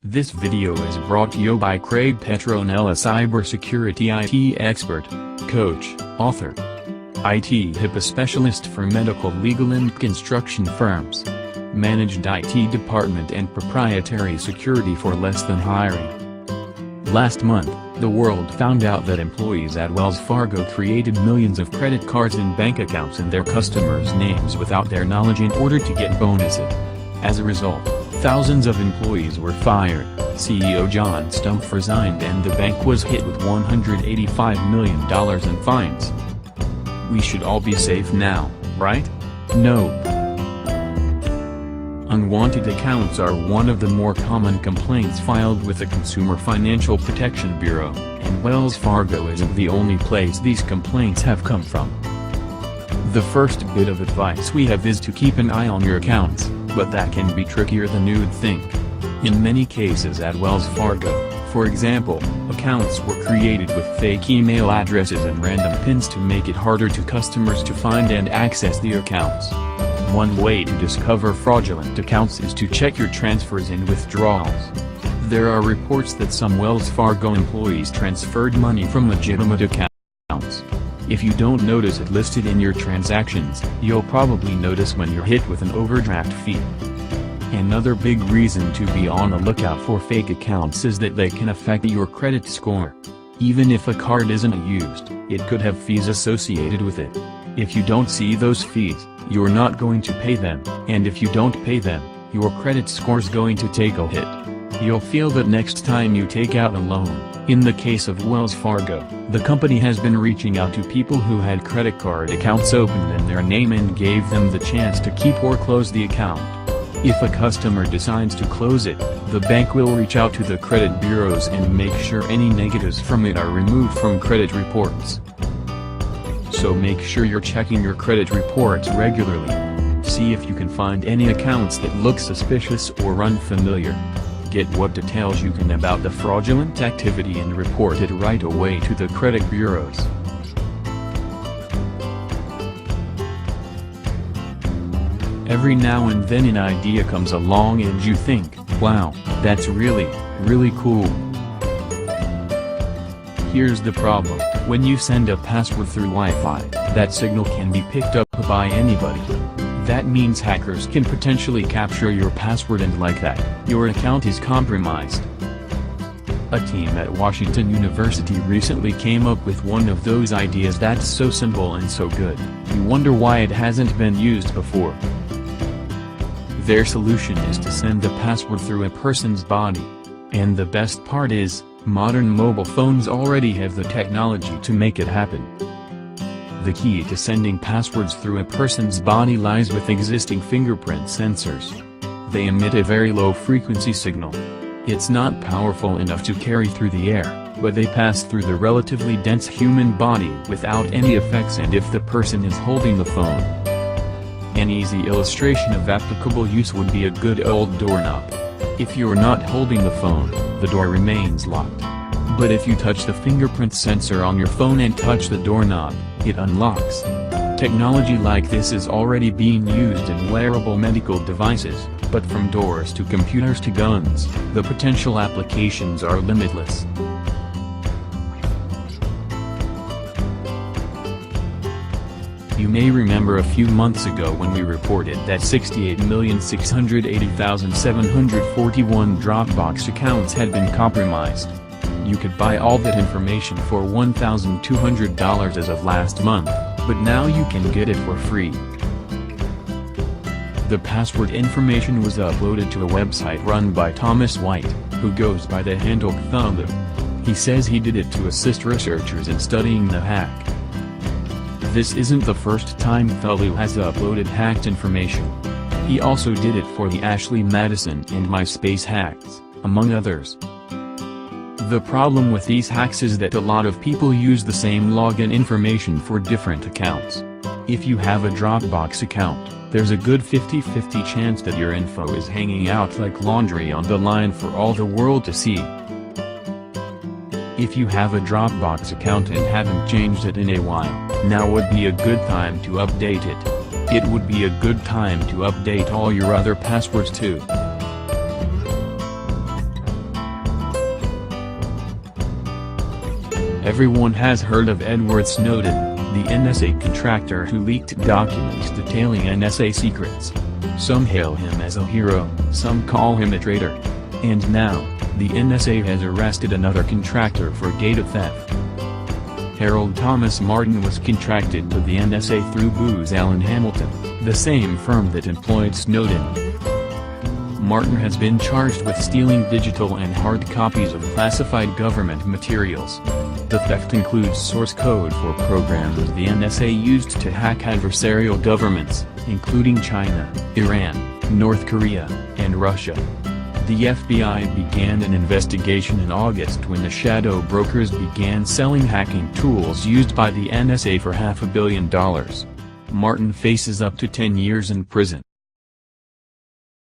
This video is brought to you by Craig Petronella, cybersecurity IT expert, coach, author, IT HIPAA specialist for medical, legal and construction firms. Managed IT department and proprietary security for less than hiring. Last month, the world found out that employees at Wells Fargo created millions of credit cards and bank accounts in their customers' names without their knowledge in order to get bonuses. As a result, thousands of employees were fired, CEO John Stumpf resigned and the bank was hit with $185 million in fines. We should all be safe now, right? No. Unwanted accounts are one of the more common complaints filed with the Consumer Financial Protection Bureau, and Wells Fargo isn't the only place these complaints have come from. The first bit of advice we have is to keep an eye on your accounts, but that can be trickier than you'd think. In many cases at Wells Fargo, for example, accounts were created with fake email addresses and random PINs to make it harder to customers to find and access the accounts. One way to discover fraudulent accounts is to check your transfers and withdrawals. There are reports that some Wells Fargo employees transferred money from legitimate accounts. If you don't notice it listed in your transactions, you'll probably notice when you're hit with an overdraft fee. Another big reason to be on the lookout for fake accounts is that they can affect your credit score. Even if a card isn't used, it could have fees associated with it. If you don't see those fees, you're not going to pay them, and if you don't pay them, your credit score's going to take a hit. You'll feel that next time you take out a loan. In the case of Wells Fargo, the company has been reaching out to people who had credit card accounts opened in their name and gave them the chance to keep or close the account. If a customer decides to close it, the bank will reach out to the credit bureaus and make sure any negatives from it are removed from credit reports. So make sure you're checking your credit reports regularly. See if you can find any accounts that look suspicious or unfamiliar. Get what details you can about the fraudulent activity and report it right away to the credit bureaus. Every now and then an idea comes along and you think, wow, that's really cool. Here's the problem: when you send a password through Wi-Fi, that signal can be picked up by anybody. That means hackers can potentially capture your password and like that, your account is compromised. A team at Washington University recently came up with one of those ideas that's so simple and so good, you wonder why it hasn't been used before. Their solution is to send a password through a person's body. And the best part is, modern mobile phones already have the technology to make it happen. The key to sending passwords through a person's body lies with existing fingerprint sensors. They emit a very low-frequency signal. It's not powerful enough to carry through the air, but they pass through the relatively dense human body without any effects and if the person is holding the phone. An easy illustration of applicable use would be a good old doorknob. If you're not holding the phone, the door remains locked. But if you touch the fingerprint sensor on your phone and touch the doorknob, it unlocks. Technology like this is already being used in wearable medical devices, but from doors to computers to guns, the potential applications are limitless. You may remember a few months ago when we reported that 68,680,741 Dropbox accounts had been compromised. You could buy all that information for $1,200 as of last month, but now you can get it for free. The password information was uploaded to a website run by Thomas White, who goes by the handle Cthulhu. He says he did it to assist researchers in studying the hack. This isn't the first time Cthulhu has uploaded hacked information. He also did it for the Ashley Madison and MySpace hacks, among others. The problem with these hacks is that a lot of people use the same login information for different accounts. If you have a Dropbox account, there's a good 50-50 chance that your info is hanging out like laundry on the line for all the world to see. If you have a Dropbox account and haven't changed it in a while, now would be a good time to update it. It would be a good time to update all your other passwords too. Everyone has heard of Edward Snowden, the NSA contractor who leaked documents detailing NSA secrets. Some hail him as a hero, some call him a traitor. And now, the NSA has arrested another contractor for data theft. Harold Thomas Martin was contracted to the NSA through Booz Allen Hamilton, the same firm that employed Snowden. Martin has been charged with stealing digital and hard copies of classified government materials. The theft includes source code for programs the NSA used to hack adversarial governments, including China, Iran, North Korea, and Russia. The FBI began an investigation in August when the shadow brokers began selling hacking tools used by the NSA for $500 million. Martin faces up to 10 years in prison.